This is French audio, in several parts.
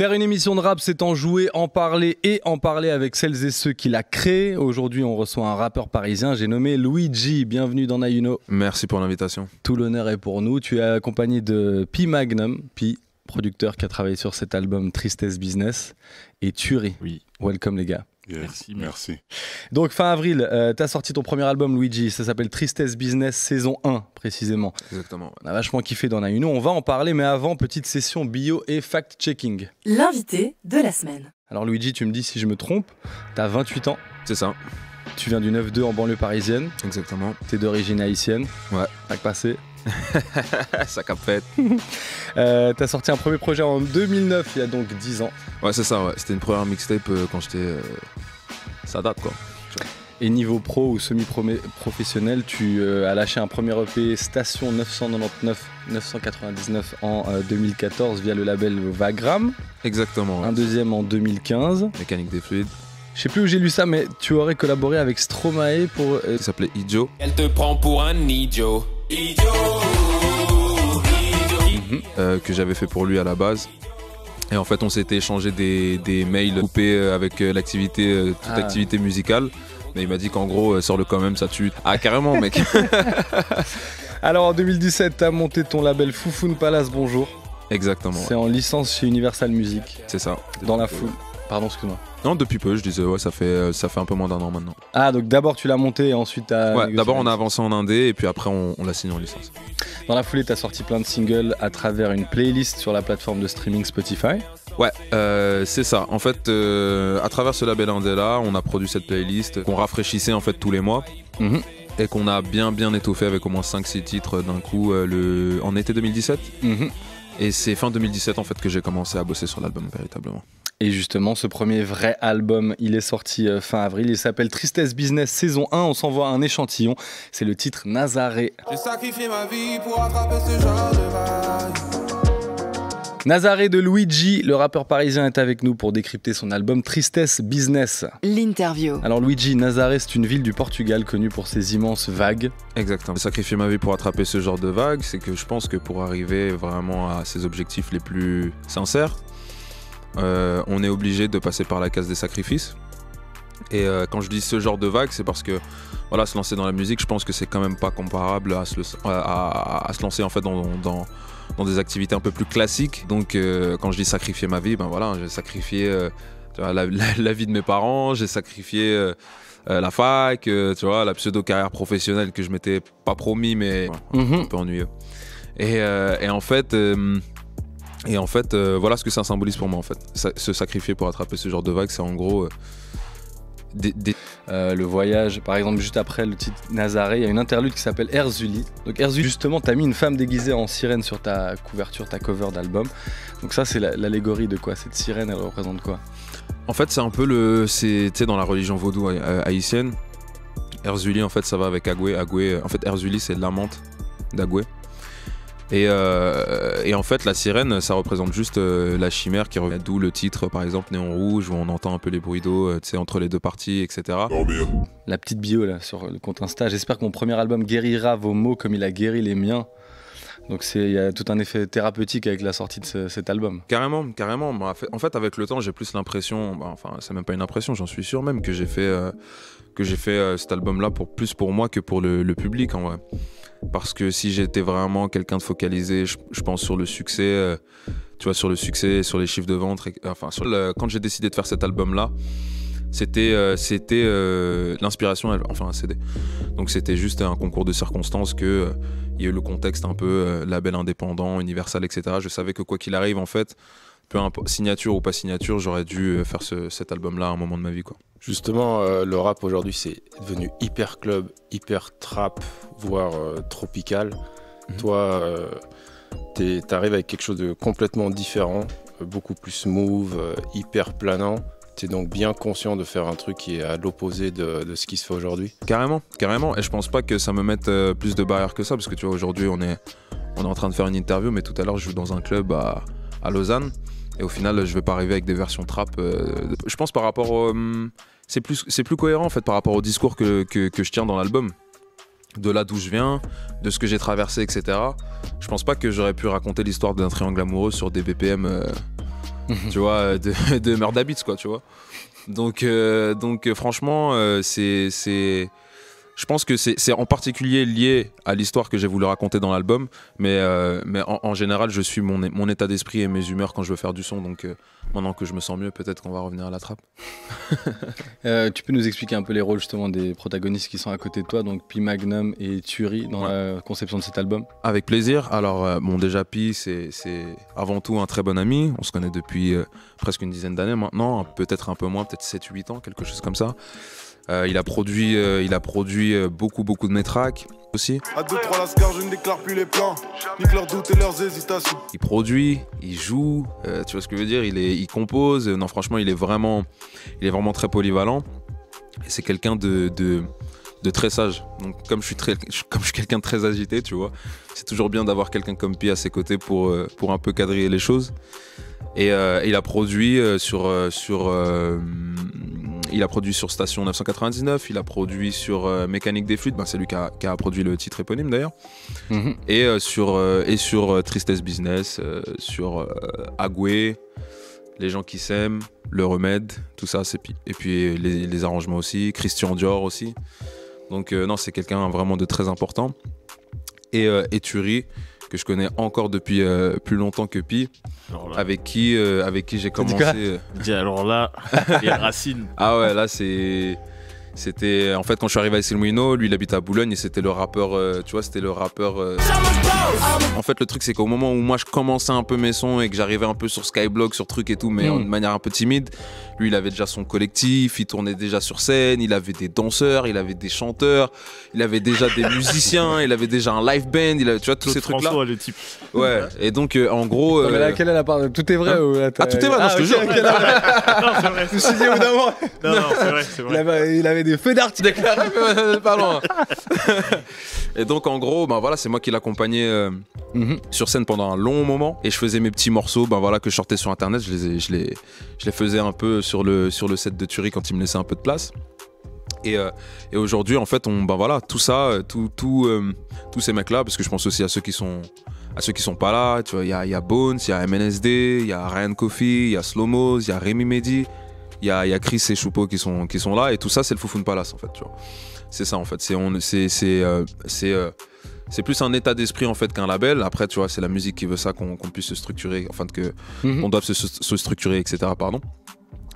Faire une émission de rap, c'est en jouer, en parler et en parler avec celles et ceux qui l'a créé. Aujourd'hui, on reçoit un rappeur parisien, j'ai nommé Luigi. Bienvenue dans Nayuno. Merci pour l'invitation. Tout l'honneur est pour nous. Tu es accompagné de Pi Magnum, Pi, producteur qui a travaillé sur cet album Tristesse Business, et Thury. Oui. Welcome les gars. Yes, merci. Donc fin avril, tu as sorti ton premier album Luigi, ça s'appelle Tristesse Business saison 1 précisément. Exactement. On a vachement kiffé dans Nayuno, on va en parler, mais avant, petite session bio et fact-checking. L'invité de la semaine. Alors Luigi, tu me dis si je me trompe, tu as 28 ans, C'est ça. tu viens du 9-2 en banlieue parisienne, Exactement. tu es d'origine haïtienne, Ouais. t'as passé. Ça cap fait. T'as sorti un premier projet en 2009, il y a donc 10 ans. Ouais, c'est ça, ouais. C'était une première mixtape quand j'étais. Ça date quoi. Et niveau pro ou semi-professionnel, tu as lâché un premier EP Station 999 en 2014 via le label Vagram. Exactement. Ouais. Un deuxième en 2015. Mécanique des fluides. Je sais plus où j'ai lu ça, mais tu aurais collaboré avec Stromae pour... Qui s'appelait Ijo. Elle te prend pour un idiot. Que j'avais fait pour lui à la base. Et en fait, on s'était échangé des mails coupés avec l'activité, toute activité musicale. Mais il m'a dit qu'en gros, sors-le quand même, ça tue. Ah, carrément, mec. Alors en 2017, t'as monté ton label Foufoune Palace, bonjour. Exactement. C'est en licence chez Universal Music. C'est ça. Dans la foule. Pardon, excuse-moi. Non, depuis peu, je disais, ouais, ça fait un peu moins d'un an maintenant. Ah, donc d'abord tu l'as monté et ensuite t'as... Ouais, d'abord on a avancé en indé et puis après on l'a signé en licence. Dans la foulée, t'as sorti plein de singles à travers une playlist sur la plateforme de streaming Spotify. Ouais, c'est ça. En fait, à travers ce label indé là, on a produit cette playlist qu'on rafraîchissait en fait tous les mois. Et qu'on a bien étoffé avec au moins 5-6 titres d'un coup en été 2017. Et c'est fin 2017 en fait que j'ai commencé à bosser sur l'album véritablement. Et justement, ce premier vrai album, il est sorti fin avril. Il s'appelle Tristesse Business saison 1. On s'envoie un échantillon. C'est le titre Nazaré. J'ai sacrifié ma vie pour attraper ce genre de vague. Nazaré de Luigi, le rappeur parisien est avec nous pour décrypter son album Tristesse Business. L'interview. Alors Luigi, Nazaré, c'est une ville du Portugal connue pour ses immenses vagues. Exactement. J'ai sacrifié ma vie pour attraper ce genre de vague. C'est que je pense que pour arriver vraiment à ses objectifs les plus sincères, on est obligé de passer par la case des sacrifices. Et quand je dis ce genre de vague, c'est parce que voilà, se lancer dans la musique, je pense que c'est quand même pas comparable à se lancer en fait dans des activités un peu plus classiques. Donc quand je dis sacrifier ma vie, ben voilà, j'ai sacrifié la vie de mes parents, j'ai sacrifié la fac, tu vois, la pseudo carrière professionnelle que je m'étais pas promis, mais un peu ennuyeux. Et en fait, voilà ce que ça symbolise pour moi en fait. Se sacrifier pour attraper ce genre de vague, c'est en gros le voyage, par exemple, juste après le titre Nazaré, il y a une interlude qui s'appelle Erzuli. Donc Erzuli, justement, t'as mis une femme déguisée en sirène sur ta couverture, ta cover d'album. Donc ça, c'est l'allégorie de quoi? Cette sirène, elle représente quoi? En fait, c'est un peu tu sais, dans la religion vaudou haïtienne, Erzuli, en fait, ça va avec Agoué. En fait, Erzuli, c'est l'amante d'Agoué. Et en fait, la sirène, ça représente juste la chimère qui revient. D'où le titre, par exemple, Néon Rouge, où on entend un peu les bruits d'eau entre les deux parties, etc. La petite bio là sur le compte Insta. J'espère que mon premier album guérira vos maux comme il a guéri les miens. Donc il y a tout un effet thérapeutique avec la sortie de cet album. Carrément. En fait, avec le temps, j'ai plus l'impression, enfin, c'est même pas une impression, j'en suis sûr même que j'ai fait cet album-là plus pour moi que pour le public en vrai. Parce que si j'étais vraiment quelqu'un de focalisé, je pense sur le succès, tu vois, sur le succès, sur les chiffres de vente, enfin, quand j'ai décidé de faire cet album-là, c'était l'inspiration, enfin un CD. Donc c'était juste un concours de circonstances que il y a eu le contexte un peu label indépendant, Universal, etc. Je savais que quoi qu'il arrive, en fait, peu importe, signature ou pas signature, j'aurais dû faire cet album-là à un moment de ma vie, quoi. Justement, le rap aujourd'hui, c'est devenu hyper club, hyper trap, voire tropical. Toi, t'arrives avec quelque chose de complètement différent, beaucoup plus smooth, hyper planant. T'es donc bien conscient de faire un truc qui est à l'opposé de ce qui se fait aujourd'hui. Carrément. Et je pense pas que ça me mette plus de barrières que ça, parce que tu vois, aujourd'hui, on est en train de faire une interview, mais tout à l'heure, je joue dans un club à Lausanne. Et au final, je vais pas arriver avec des versions trap. Je pense par rapport au... c'est plus cohérent en fait par rapport au discours que je tiens dans l'album. De là d'où je viens, de ce que j'ai traversé, etc. Je pense pas que j'aurais pu raconter l'histoire d'un triangle amoureux sur des BPM tu vois, de Murda Beats, quoi, tu vois. Donc franchement, je pense que c'est en particulier lié à l'histoire que j'ai voulu raconter dans l'album, mais en général, je suis mon état d'esprit et mes humeurs quand je veux faire du son. Donc maintenant que je me sens mieux, peut-être qu'on va revenir à la trappe. Tu peux nous expliquer un peu les rôles justement des protagonistes qui sont à côté de toi, donc Pi Magnum et Turi, dans la conception de cet album? Avec plaisir. Alors déjà Pi, c'est avant tout un très bon ami. On se connaît depuis presque une dizaine d'années maintenant, peut-être un peu moins, peut-être 7-8 ans, quelque chose comme ça. Il a produit beaucoup de mes tracks aussi. À 2-3 lascar, je ne déclare plus les plans, nique leurs doutes et leurs hésitations. Il produit, il joue, tu vois ce que je veux dire, il compose. Non, franchement, il est vraiment très polyvalent. Et c'est quelqu'un de très sage. Donc comme je suis quelqu'un de très agité, tu vois, c'est toujours bien d'avoir quelqu'un comme Pi à ses côtés pour un peu quadriller les choses. Et il a produit sur Station 999, il a produit sur Mécanique des Flûtes, c'est lui qui a produit le titre éponyme d'ailleurs, et sur Tristesse Business, sur Agoué, Les gens qui s'aiment, Le Remède, tout ça, et puis les arrangements aussi, Christian Dior aussi. Donc non, c'est quelqu'un vraiment de très important. Et Turi, que je connais encore depuis plus longtemps que Pi, avec qui j'ai commencé. Alors là, les racines. Ah ouais, là c'était en fait quand je suis arrivé à Silmouino, lui il habite à Boulogne et c'était le rappeur, tu vois, c'était le rappeur. En fait le truc c'est qu'au moment où moi je commençais un peu mes sons et que j'arrivais un peu sur Skyblog, sur trucs et tout, mais de manière un peu timide, lui il avait déjà son collectif, il tournait déjà sur scène, il avait des danseurs, il avait des chanteurs, il avait déjà des musiciens, il avait déjà un live band, tu vois tous ces trucs là. Le type. Ouais, et donc en gros. Non, mais laquelle est la part de... Tout est vrai ou là, tout est vrai, non, je te jure. Non, c'est vrai. Je me suis dit au bout d'un moment. Non, c'est vrai. Il avait des feux d'artifice. Pas loin. Et donc en gros, voilà, c'est moi qui l'accompagnais sur scène pendant un long moment et je faisais mes petits morceaux, que je sortais sur internet, je les faisais un peu sur le set de Turi quand il me laissait un peu de place. Et aujourd'hui en fait tout ça, tous ces mecs là, parce que je pense aussi à ceux qui sont pas là, tu vois, il y a Bones, il y a MNSD, il y a Ryan Coffey, il y a Slomos, il y a Rémi Mehdi, il y a Chris et Choupo qui sont là, et tout ça c'est le Foufoune Palace en fait, tu vois. C'est ça en fait, c'est plus un état d'esprit en fait qu'un label. Après tu vois, c'est la musique qui veut ça, qu'on puisse se structurer, qu'on doive se structurer, etc. Pardon.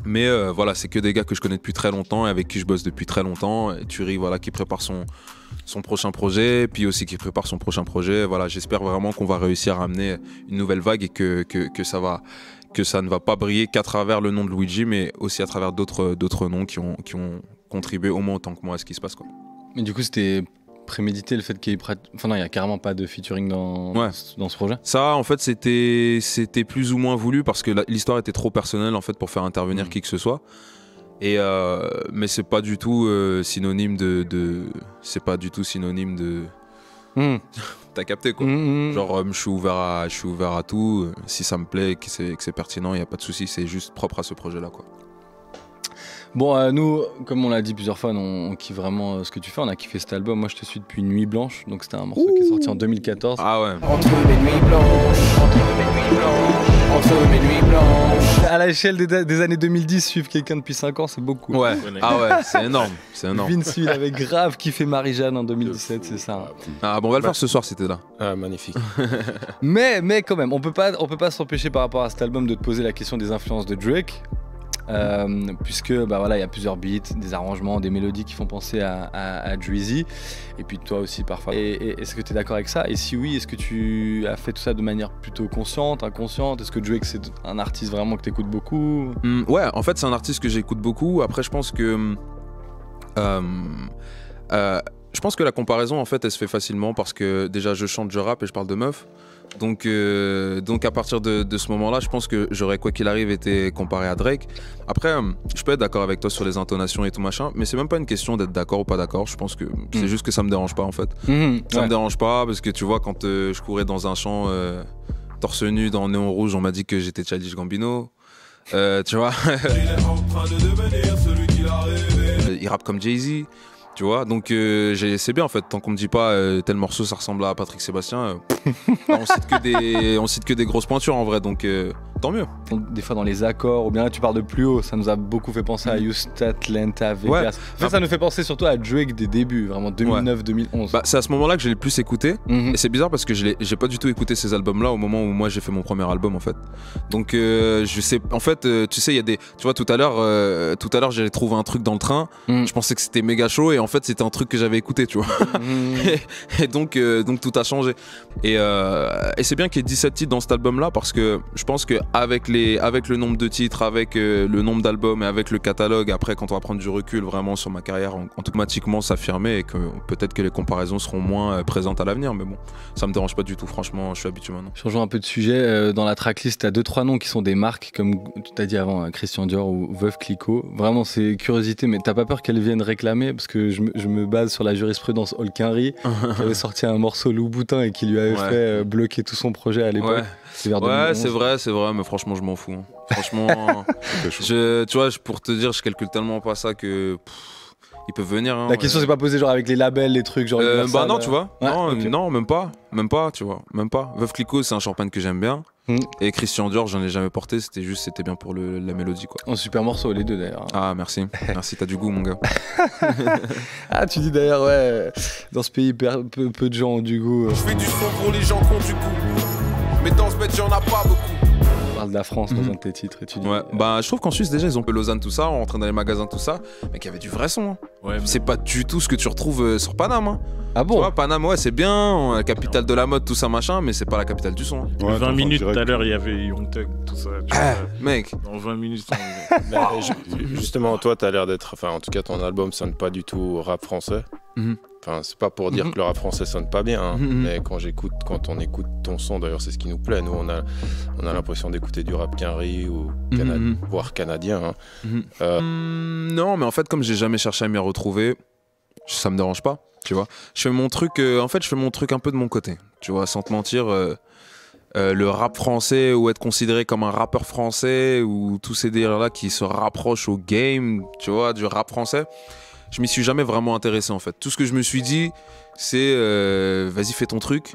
Mais voilà, c'est que des gars que je connais depuis très longtemps et avec qui je bosse depuis très longtemps. Et Turi, voilà, qui prépare son prochain projet, puis aussi qui prépare son prochain projet. Voilà, j'espère vraiment qu'on va réussir à amener une nouvelle vague et que ça ne va pas briller qu'à travers le nom de Luigi, mais aussi à travers d'autres noms qui ont contribué au moins autant que moi à ce qui se passe, quoi. Mais du coup, c'était prémédité le fait qu'il y ait... Enfin non, il n'y a carrément pas de featuring dans ce projet. Ça, en fait, c'était plus ou moins voulu parce que l'histoire était trop personnelle en fait pour faire intervenir qui que ce soit. Et mais c'est pas du tout synonyme c'est pas du tout synonyme de. T'as capté quoi. Genre je suis ouvert à tout. Si ça me plaît et que c'est pertinent, il y a pas de souci. C'est juste propre à ce projet-là, quoi. Bon, nous, comme on l'a dit plusieurs fois, on kiffe vraiment ce que tu fais. On a kiffé cet album. Moi, je te suis depuis Nuit Blanche. Donc, c'était un morceau qui est sorti en 2014. Ah ouais. Entre mes nuits blanches, entre mes nuits blanches. À l'échelle des années 2010, suivre quelqu'un depuis 5 ans, c'est beaucoup. Ouais. Ah ouais, c'est énorme. Vince, il avait grave kiffé Marie-Jeanne en 2017, c'est ça. Ah bon, on va le faire ce soir, c'était là. Ah, magnifique. mais quand même, on peut pas s'empêcher par rapport à cet album de te poser la question des influences de Drake. Puisque voilà, il y a plusieurs beats, des arrangements, des mélodies qui font penser à Drizzy, et puis toi aussi parfois. Et est-ce que tu es d'accord avec ça? Et si oui, est-ce que tu as fait tout ça de manière plutôt consciente, inconsciente? Est-ce que Drake c'est un artiste vraiment que tu écoutes beaucoup? Ouais, en fait c'est un artiste que j'écoute beaucoup. Après je pense que la comparaison en fait elle se fait facilement parce que déjà je chante, je rappe et je parle de meufs. Donc à partir de ce moment-là, je pense que j'aurais quoi qu'il arrive été comparé à Drake. Après, je peux être d'accord avec toi sur les intonations et tout machin, mais c'est même pas une question d'être d'accord ou pas d'accord. Je pense que c'est juste que ça me dérange pas en fait. Ça me dérange pas parce que tu vois quand je courais dans un champ torse nu dans Néon Rouge, on m'a dit que j'étais Childish Gambino. Tu vois. Il rappe comme Jay-Z. Tu vois, donc c'est bien en fait, tant qu'on me dit pas tel morceau ça ressemble à Patrick Sébastien, on cite que des grosses pointures en vrai, donc tant mieux. Des fois dans les accords, ou bien là tu parles de plus haut, ça nous a beaucoup fait penser à Houston, Atlanta, Vegas. Ouais. En fait, ça nous fait penser surtout à Drake des débuts, vraiment 2009-2011. Bah, c'est à ce moment-là que je l'ai le plus écouté. Et c'est bizarre parce que j'ai pas du tout écouté ces albums-là au moment où moi j'ai fait mon premier album en fait. Donc je sais, en fait, tu sais, il y a des, tu vois, tout à l'heure j'ai trouvé un truc dans le train. Je pensais que c'était méga chaud et en fait c'était un truc que j'avais écouté, tu vois. et donc tout a changé. Et c'est bien qu'il y ait 17 titres dans cet album-là parce que je pense qu'avec le nombre de titres, avec le nombre d'albums et avec le catalogue, après quand on va prendre du recul vraiment sur ma carrière, automatiquement s'affirmer et que peut-être que les comparaisons seront moins présentes à l'avenir. Mais bon, ça me dérange pas du tout, franchement, je suis habitué maintenant. Changeons un peu de sujet. Dans la tracklist, tu as 2-3 noms qui sont des marques, comme tu t'as dit avant, Christian Dior ou Veuve Clicquot. Vraiment, c'est curiosité, mais t'as pas peur qu'elles viennent réclamer? Parce que je me base sur la jurisprudence Olkinry, qui avait sorti un morceau Louboutin et qui lui avait fait bloquer tout son projet à l'époque. Ouais, c'est vrai, mais franchement, je m'en fous. Hein. Franchement, tu vois, pour te dire, je calcule tellement pas ça que. Ils peuvent venir. Hein, la question s'est pas posée genre avec les labels, les trucs genre. Bah non, tu vois. Ouais, non, même pas, tu vois. Même pas. Veuve Clicquot, c'est un champagne que j'aime bien. Et Christian Dior, j'en ai jamais porté, c'était bien pour la mélodie, quoi. Un super morceau, les deux d'ailleurs. Ah, merci. Merci, t'as du goût, mon gars. Ah, tu dis d'ailleurs, ouais, dans ce pays, peu de gens ont du goût. Je fais du son pour les gens qui ont du goût. Mais dans ce bête, y'en a pas beaucoup. On parle de la France dans un de tes titres et tu dis. Ouais, bah je trouve qu'en Suisse déjà ils ont peu Lausanne tout ça, on rentrait dans les magasins tout ça, mais qu'il y avait du vrai son. Hein. Ouais, c'est pas du tout ce que tu retrouves sur Paname. Hein. Ah bon? Tu vois, Paname, ouais, c'est bien, la capitale de la mode, tout ça machin, mais c'est pas la capitale du son. Hein. Ouais, 20 minutes tout à l'heure, il y avait Young Thug, tout ça. Mec. Dans 20 minutes. Justement, toi, t'as l'air d'être. Enfin, en tout cas, ton album sonne pas du tout rap français. Enfin, c'est pas pour dire que le rap français sonne pas bien, hein, mais quand on écoute ton son, d'ailleurs, c'est ce qui nous plaît. Nous, on a l'impression d'écouter du rap Quinry ou voire canadien. Hein. Non, mais en fait, comme j'ai jamais cherché à m'y retrouver, ça me dérange pas, tu vois. Je fais mon truc, un peu de mon côté, tu vois, sans te mentir. Le rap français ou être considéré comme un rappeur français ou tous ces délires-là qui se rapprochent au game, tu vois, du rap français. Je m'y suis jamais vraiment intéressé en fait. Tout ce que je me suis dit, c'est vas-y fais ton truc.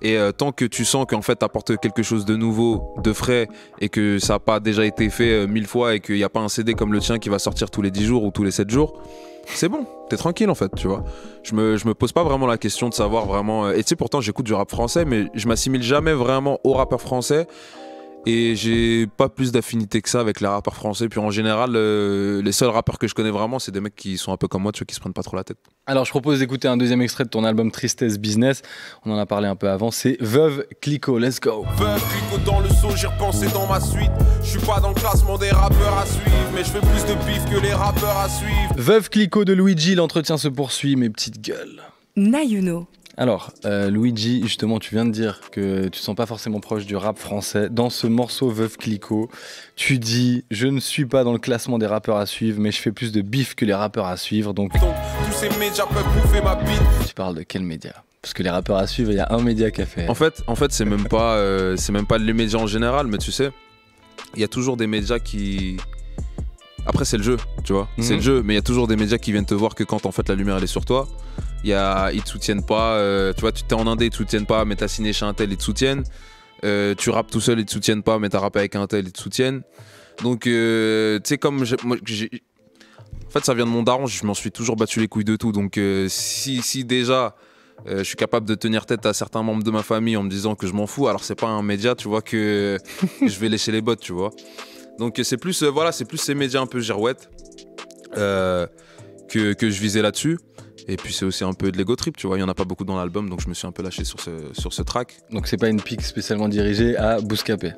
Et tant que tu sens qu'en fait t'apportes quelque chose de nouveau, de frais, et que ça n'a pas déjà été fait 1000 fois et qu'il n'y a pas un CD comme le tien qui va sortir tous les 10 jours ou tous les 7 jours, c'est bon, t'es tranquille en fait, tu vois. Je me pose pas vraiment la question de savoir vraiment. Et tu sais, pourtant j'écoute du rap français, mais je m'assimile jamais vraiment au rappeur français. Et j'ai pas plus d'affinité que ça avec les rappeurs français. Puis en général, les seuls rappeurs que je connais vraiment, c'est des mecs qui sont un peu comme moi, tu vois, qui se prennent pas trop la tête. Alors je propose d'écouter un deuxième extrait de ton album Tristesse Business. On en a parlé un peu avant, c'est Veuve Clicquot, let's go. Veuve Clicquot dans le saut, j'y repensé dans ma suite. Je suis pas dans le classement des rappeurs à suivre, mais je fais plus de bif que les rappeurs à suivre. Veuve Clicquot de Luigi, l'entretien se poursuit, mes petites gueules. Nayuno. Alors, Luigi, justement, tu viens de dire que tu ne sens pas forcément proche du rap français. Dans ce morceau Veuve Clicquot, tu dis « Je ne suis pas dans le classement des rappeurs à suivre, mais je fais plus de bif que les rappeurs à suivre. » Donc, tous ces médias peuvent bouffer ma bite. Tu parles de quel média? Parce que les rappeurs à suivre, il y a un média qui a fait. En fait, c'est même pas les médias en général, mais tu sais, il y a toujours des médias qui... Après, c'est le jeu, tu vois. C'est le jeu, mais il y a toujours des médias qui viennent te voir que quand en fait la lumière elle est sur toi. Ils te soutiennent pas, tu vois, tu t'es en Indé, ils te soutiennent pas, mais t'as signé chez un tel, ils te soutiennent. Tu rappes tout seul, ils te soutiennent pas, mais t'as rappé avec un tel, ils te soutiennent. Donc, tu sais, comme en fait, ça vient de mon daron, je m'en suis toujours battu les couilles de tout. Donc, si déjà je suis capable de tenir tête à certains membres de ma famille en me disant que je m'en fous, alors c'est pas un média, tu vois, que je vais lécher les bottes, tu vois. Donc, c'est plus, c'est plus ces médias un peu girouettes que je visais là-dessus. Et puis c'est aussi un peu de l'ego trip, tu vois, il n'y en a pas beaucoup dans l'album, donc je me suis un peu lâché sur ce track. Donc c'est pas une pique spécialement dirigée à Bouscapé?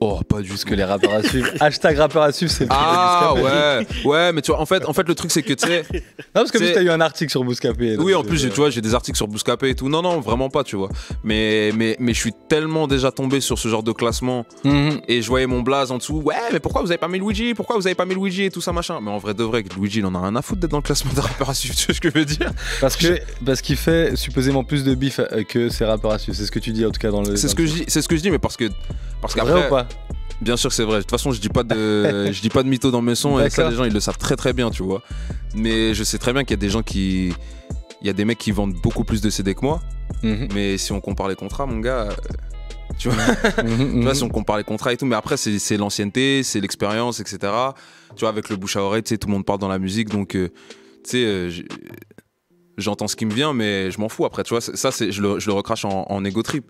Oh, pas du tout. Parce que les rappeurs à suivre, hashtag rappeurs à suivre, c'est le Bouscapé. Ouais, mais tu vois, en fait le truc c'est que tu sais... Non, parce que tu as eu un article sur Bouscapé. Oui, en plus, tu vois, j'ai des articles sur Bouscapé et tout. Non, vraiment pas, tu vois. Mais je suis tellement déjà tombé sur ce genre de classement et je voyais mon blaze en dessous. Ouais, mais pourquoi vous avez pas mis Luigi? Pourquoi vous avez pas mis Luigi et tout ça, machin? Mais en vrai de vrai, Luigi, il en a rien à foutre d'être dans le classement des rappeurs à suivre, tu vois ce que je veux dire? Parce qu'il fait supposément plus de bif que ses rappeurs à suivre. C'est ce que tu dis en tout cas dans le... C'est ce que je dis, mais parce qu'après... Vrai ou pas? Bien sûr que c'est vrai. De toute façon, je dis pas de mytho dans mes sons et ça, les gens ils le savent très très bien, tu vois. Mais je sais très bien qu'il y a des gens il y a des mecs qui vendent beaucoup plus de CD que moi. Mais si on compare les contrats, mon gars, Tu vois, tu vois, si on compare les contrats et tout, mais après c'est l'ancienneté, c'est l'expérience, etc. Tu vois, avec le bouche à oreille, tu sais, tout le monde parle dans la musique, donc tu sais, j'entends ce qui me vient, mais je m'en fous après, tu vois, ça je le recrache en ego trip.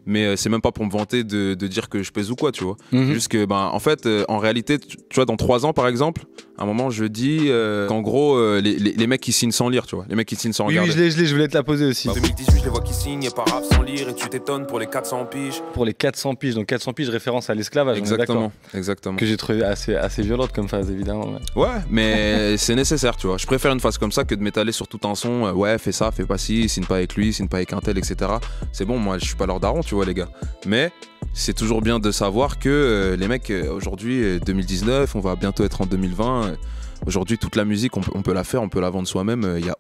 Mais c'est même pas pour me vanter de dire que je pèse ou quoi, tu vois. Juste que, en fait, en réalité, tu vois, dans 3 ans, par exemple, à un moment, je dis qu'en gros, les mecs qui signent sans lire, tu vois. Les mecs qui signent sans regarder. Oui, je voulais te la poser aussi. 2018, je les vois qui signent, et pas rap sans lire, et tu t'étonnes pour les 400 piges. Pour les 400 piges, donc 400 piges, référence à l'esclavage, Exactement. Que j'ai trouvé assez violente comme phase, évidemment. Ouais, mais c'est nécessaire, tu vois. Je préfère une phase comme ça que de m'étaler sur tout un son. Ouais, fais ça, fais pas ci, signe pas avec lui, signe pas avec un tel, etc. C'est bon, moi, je suis pas leur daron, tu vois, les gars. Mais c'est toujours bien de savoir que les mecs, aujourd'hui, 2019, on va bientôt être en 2020. Aujourd'hui, toute la musique, on peut la faire, on peut la vendre soi-même. Il y a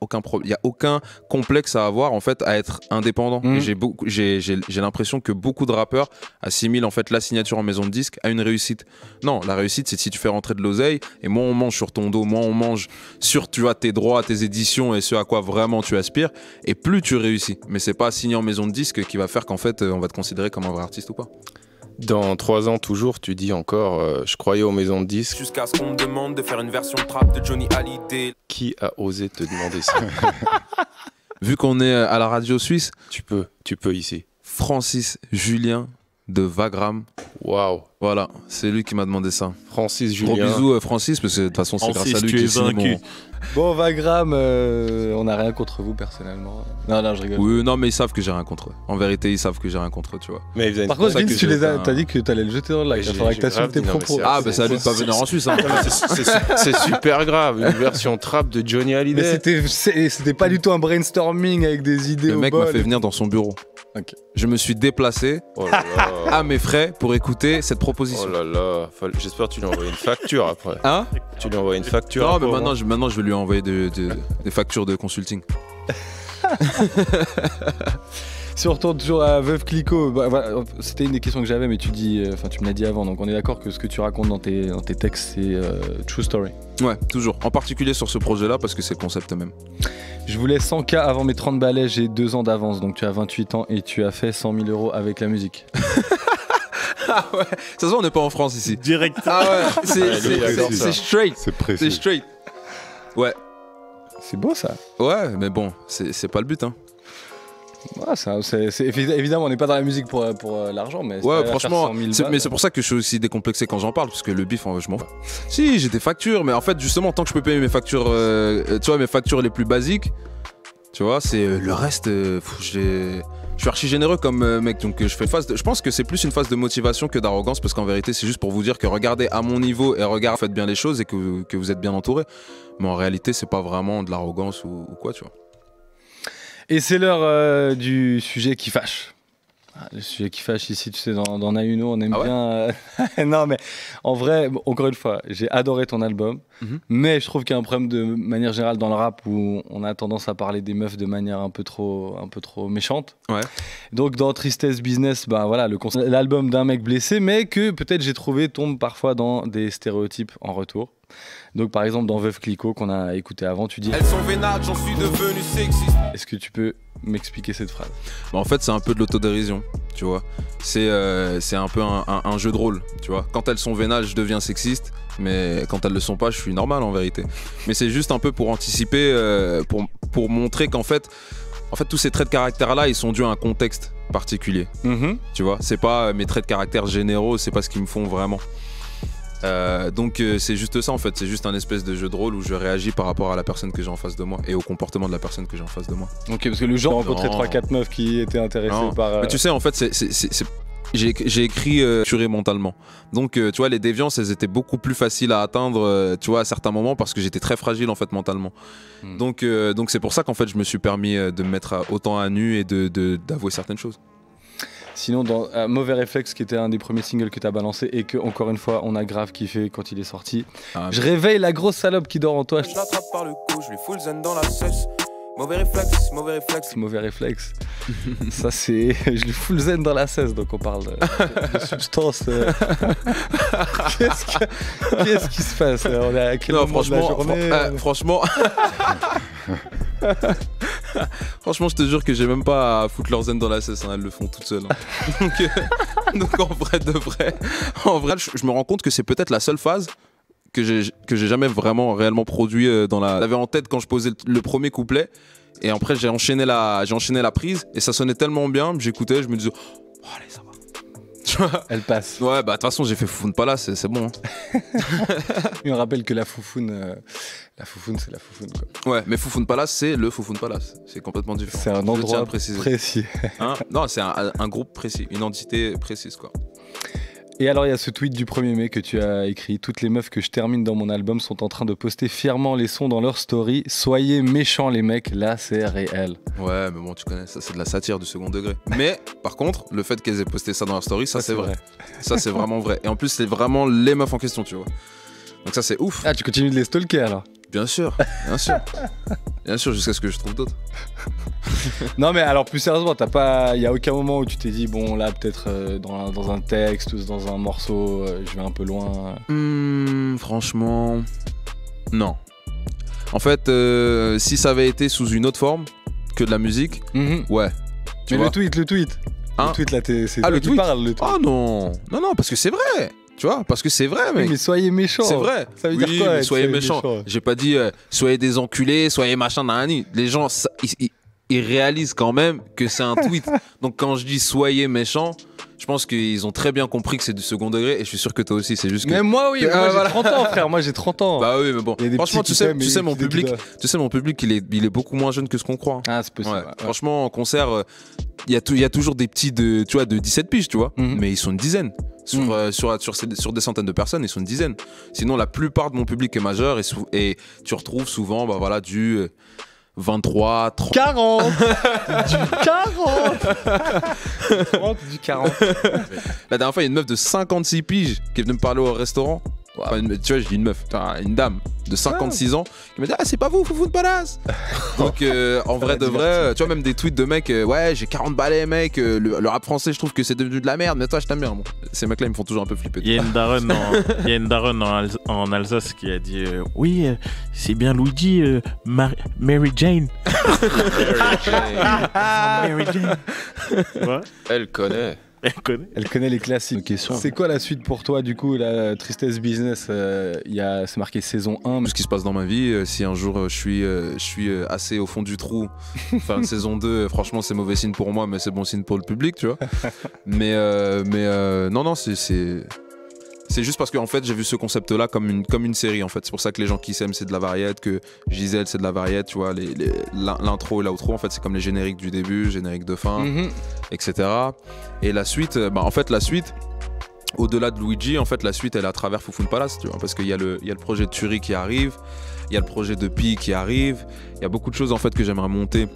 aucun complexe à avoir, en fait, à être indépendant. Et j'ai l'impression que beaucoup de rappeurs assimilent en fait la signature en maison de disque à une réussite. Non, la réussite, c'est si tu fais rentrer de l'oseille, et moins on mange sur ton dos, moins on mange sur, tu vois, tes droits, tes éditions et ce à quoi vraiment tu aspires, et plus tu réussis. Mais c'est pas signer en maison de disque qui va faire qu'en fait, on va te considérer comme un vrai artiste ou pas. Dans 3 ans, toujours, tu dis encore je croyais aux maisons de disques. Jusqu'à ce qu'on me demande de faire une version trap de Johnny Hallyday. Qui a osé te demander ça? Vu qu'on est à la radio suisse, Tu peux ici. Francis Julien de Vagram. Waouh. Voilà, c'est lui qui m'a demandé ça. Francis Gros Julien. bisous Francis, parce que de toute façon c'est Francis, grâce à lui tu que es j'ai signé vaincu. Bon, Vagram, on n'a rien contre vous personnellement. Non, je rigole. Oui, non, mais ils savent que j'ai rien contre eux. En vérité, ils savent que j'ai rien contre eux, tu vois. Mais Par contre, Vince, t'as dit que t'allais le jeter dans le lac. Il faudra que t'assumes tes propos. Ah, bah c'est à lui de pas venir en Suisse. Hein. C'est super grave, une version trap de Johnny Hallyday. Mais c'était pas du tout un brainstorming avec des idées. Le au mec bol. m'a fait venir dans son bureau. Ok. Je me suis déplacé Oh là là. à mes frais pour écouter cette proposition. Oh là là. J'espère que tu lui as envoyé une facture après. Hein? Tu lui as envoyé une facture. Non, après, mais au moins. maintenant je vais lui envoyer des factures de consulting. Si on retourne toujours à Veuve Clicquot, voilà, c'était une des questions que j'avais, mais tu me l'as dit avant, donc on est d'accord que ce que tu racontes dans tes textes, c'est true story. Ouais, toujours. En particulier sur ce projet-là, parce que c'est le concept même. Je voulais 100K avant mes 30 balais, j'ai 2 ans d'avance, donc tu as 28 ans et tu as fait 100 000 euros avec la musique. Ah ouais, ça se voit, on n'est pas en France ici. Direct. Ah ouais, c'est c'est straight. C'est précis. C'est straight. Ouais. C'est beau ça. Ouais, mais bon, c'est pas le but, hein. Ouais, évidemment, on n'est pas dans la musique pour l'argent, mais Ouais, faire franchement, 100 000 balles, mais c'est pour ça que je suis aussi décomplexé quand j'en parle, parce que le bif, je m'en fous. Si, j'ai des factures, mais en fait, justement, tant que je peux payer mes factures, tu vois, mes factures les plus basiques, tu vois, c'est le reste, je suis archi généreux comme mec, donc je fais je pense que c'est plus une phase de motivation que d'arrogance, parce qu'en vérité, c'est juste pour vous dire que regardez à mon niveau et faites bien les choses et que vous êtes bien entouré. Mais en réalité, c'est pas vraiment de l'arrogance ou quoi, tu vois. Et c'est l'heure du sujet qui fâche. Le sujet qui fâche ici, tu sais, dans Nauno, on aime bien. Non, mais en vrai, encore une fois, j'ai adoré ton album, mais je trouve qu'il y a un problème de manière générale dans le rap où on a tendance à parler des meufs de manière un peu trop méchante. Ouais. Donc dans Tristesse Business, voilà, l'album d'un mec blessé, mais que peut-être j'ai trouvé tombe parfois dans des stéréotypes en retour. Donc par exemple dans Veuve Clicquot qu'on a écouté avant, tu dis Elles sont vénales, j'en suis devenu sexiste. est-ce que tu peux m'expliquer cette phrase? En fait, c'est un peu de l'autodérision, tu vois. C'est un peu un jeu de rôle, tu vois. Quand elles sont vénales, je deviens sexiste, mais quand elles le sont pas, je suis normal en vérité. Mais c'est juste un peu pour anticiper, pour montrer qu'en fait, tous ces traits de caractère-là, ils sont dus à un contexte particulier, tu vois. C'est pas mes traits de caractère généraux, c'est pas ce qu'ils me font vraiment. Donc c'est juste ça en fait, c'est juste un espèce de jeu de rôle où je réagis par rapport à la personne que j'ai en face de moi et au comportement de la personne que j'ai en face de moi. Ok, parce que le genre rencontré 3-4 meufs qui étaient intéressées par... Mais tu sais en fait j'ai écrit tuer mentalement. Donc tu vois les déviances elles étaient beaucoup plus faciles à atteindre tu vois à certains moments parce que j'étais très fragile en fait mentalement. Donc c'est pour ça qu'en fait je me suis permis de me mettre autant à nu et d'avouer certaines choses. Sinon, dans Mauvais Réflexe, qui était un des premiers singles que tu as balancé et que, encore une fois, on a grave kiffé quand il est sorti. Je réveille la grosse salope qui dort en toi. Je l'attrape par le cou, je lui fous le zen dans la cesse. Mauvais réflexe, mauvais réflexe. Mauvais Réflexe. Ça, c'est. Je lui fous le zen dans la cesse, donc on parle de substance. Qu'est-ce qui se passe? On est à quel moment de la journée franchement. Franchement, je te jure que j'ai même pas à foutre leur zen dans la cesse, hein, elles le font toutes seules. Hein. Donc en vrai de vrai, je me rends compte que c'est peut-être la seule phase que j'ai jamais vraiment réellement produit dans la. J'avais en tête quand je posais le premier couplet, et après j'ai enchaîné la prise, et ça sonnait tellement bien, j'écoutais, je me disais, oh allez ça va. Elle passe. Ouais, bah de toute façon, j'ai fait Foufoune Palace, c'est bon. Hein. Et on rappelle que la foufoune, c'est la foufoune, quoi. Ouais, mais Foufoune Palace, c'est le Foufoune Palace. C'est complètement différent. C'est un endroit précis. Hein, non, c'est un groupe précis, une entité précise, quoi. Et alors, il y a ce tweet du 1er mai que tu as écrit. Toutes les meufs que je termine dans mon album sont en train de poster fièrement les sons dans leur story. Soyez méchants, les mecs, là, c'est réel. Ouais, mais bon, tu connais, ça, c'est de la satire du second degré. Mais, par contre, le fait qu'elles aient posté ça dans leur story, ça, c'est vrai. Ça, c'est vraiment vrai. Et en plus, c'est vraiment les meufs en question, tu vois. Donc, ça, c'est ouf. Ah, tu continues de les stalker, alors? Bien sûr, bien sûr. Bien sûr, jusqu'à ce que je trouve d'autres. Non, mais alors, plus sérieusement, il y a aucun moment où tu t'es dit, bon, là, peut-être dans un texte ou dans un morceau, je vais un peu loin. Franchement, non. En fait, si ça avait été sous une autre forme que de la musique, ouais. Mais le tweet. Hein? Le tweet, là, c'est toi qui parle, le tweet. Ah non, parce que c'est vrai. Tu vois, parce que c'est vrai, mec. Oui, mais soyez méchants. C'est vrai. Ça veut dire quoi? Soyez méchants. J'ai pas dit soyez des enculés, soyez machin, nanani. Les gens, ils réalisent quand même que c'est un tweet. Donc quand je dis soyez méchants, je pense qu'ils ont très bien compris que c'est du second degré, et je suis sûr que toi aussi, c'est juste que. Mais moi, oui, moi j'ai 30 ans, frère. Moi j'ai 30 ans. Bah oui, mais bon. Franchement, tu sais mon public, il est beaucoup moins jeune que ce qu'on croit. Ah, c'est possible. Ouais. Franchement, en concert, il y a toujours des petits de 17 piges, tu vois. Mais ils sont une dizaine. Sur des centaines de personnes, ils sont une dizaine. Sinon, la plupart de mon public est majeur, et tu retrouves souvent du 23, 30. 40 Du 40 Du 40. La dernière fois, il y a une meuf de 56 piges qui est venue me parler au restaurant. Enfin, tu vois, je dis une meuf, une dame de 56 ans qui m'a dit, ah, c'est pas vous, Foufoune Palace. Donc, en vrai de vrai, tu vois, même des tweets de mecs, ouais, j'ai 40 balais, mec, le rap français, je trouve que c'est devenu de la merde, mais toi, je t'aime bien. Bon, ces mecs-là, ils me font toujours un peu flipper. Il y a une daronne en Alsace qui a dit, oui, c'est bien Luigi, Mary Jane. Mary Jane. Ouais. Elle connaît. Elle connaît les classiques. C'est quoi la suite pour toi, du coup, la Tristesse Business? C'est marqué saison 1. Ce qui se passe dans ma vie, si un jour je suis assez au fond du trou, faire une saison 2, franchement, c'est mauvais signe pour moi, mais c'est bon signe pour le public, tu vois. mais non, c'est juste parce que en fait, j'ai vu ce concept-là comme une série, en fait. C'est pour ça que les gens qui s'aiment, c'est de la variette, que Gisèle, c'est de la variette, tu vois. L'intro et l'outro, en fait, c'est comme les génériques du début, génériques de fin, etc. Et la suite, au-delà de Luigi, en fait, la suite, elle est à travers Foufoune Palace, tu vois. Parce qu'il y a le projet de Turi qui arrive, il y a le projet de Pi qui arrive, il y a beaucoup de choses, en fait, que j'aimerais monter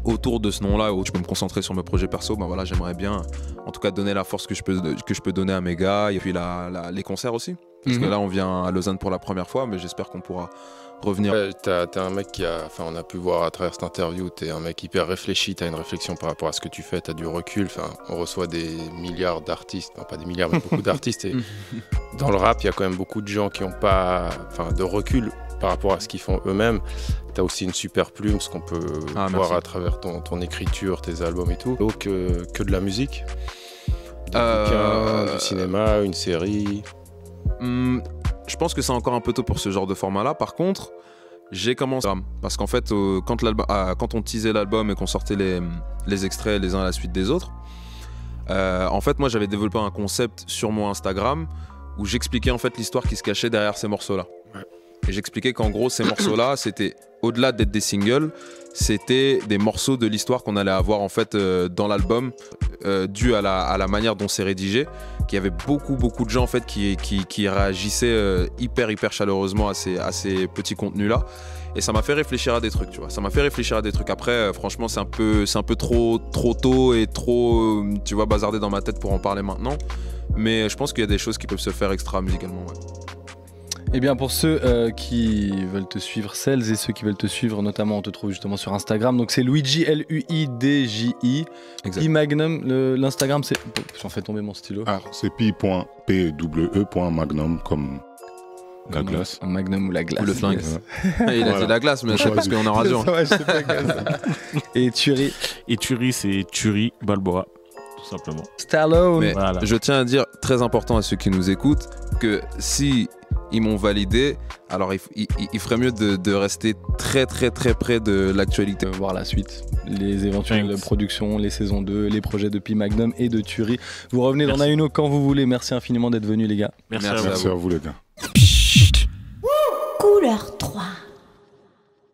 autour de ce nom-là, où je peux me concentrer sur mes projets perso. Voilà, j'aimerais bien, en tout cas, donner la force que je peux donner à mes gars, et puis les concerts aussi. Parce que là, on vient à Lausanne pour la première fois, mais j'espère qu'on pourra revenir. T'es un mec on a pu voir à travers cette interview, t'es un mec hyper réfléchi, t'as une réflexion par rapport à ce que tu fais, t'as du recul. On reçoit des milliards d'artistes, pas des milliards, mais beaucoup d'artistes. Et dans le rap, il y a quand même beaucoup de gens qui n'ont pas de recul par rapport à ce qu'ils font eux-mêmes. T'as aussi une super plume, ce qu'on peut voir à travers ton écriture, tes albums et tout. Donc que de la musique, du cinéma, une série. Je pense que c'est encore un peu tôt pour ce genre de format-là. Par contre, j'ai commencé parce qu'en fait, quand on teasait l'album et qu'on sortait les extraits les uns à la suite des autres, en fait, moi, j'avais développé un concept sur mon Instagram où j'expliquais en fait l'histoire qui se cachait derrière ces morceaux-là. Et j'expliquais qu'en gros, ces morceaux-là, c'était au-delà d'être des singles, c'était des morceaux de l'histoire qu'on allait avoir en fait dans l'album, dû à la manière dont c'est rédigé, qu'il y avait beaucoup de gens en fait qui réagissaient hyper chaleureusement à ces petits contenus-là. Et ça m'a fait réfléchir à des trucs, tu vois. Ça m'a fait réfléchir à des trucs. Après, franchement, c'est un peu trop tôt et trop, tu vois, bazardé dans ma tête pour en parler maintenant. Mais je pense qu'il y a des choses qui peuvent se faire extra musicalement, ouais. Eh bien, pour ceux qui veulent te suivre, celles et ceux qui veulent te suivre, notamment, on te trouve justement sur Instagram. Donc, c'est Luigi, Luidji. Magnum, l'Instagram, c'est. J'en fais tomber mon stylo. Ah, c'est pi.pwe.magnum comme La glace. Un Magnum ou la glace. Ou le flingue. Yes. Il a dit la glace, mais c'est parce qu'on est en radio. Ça va, je sais pas, glace. Et Thury. Et Thury, c'est Thury Balboa, tout simplement. Stallone. Mais Voilà. je tiens à dire, très important à ceux qui nous écoutent, que si ils m'ont validé, alors il ferait mieux de rester très très très près de l'actualité. Voir la suite, les éventuelles Thanks. productions, les saisons 2, les projets de P Magnum et de Thury. Vous revenez dans Merci. Naïno quand vous voulez. Merci infiniment d'être venus, les gars. Merci, Merci à vous. Merci à vous, les gars. Couleur 3.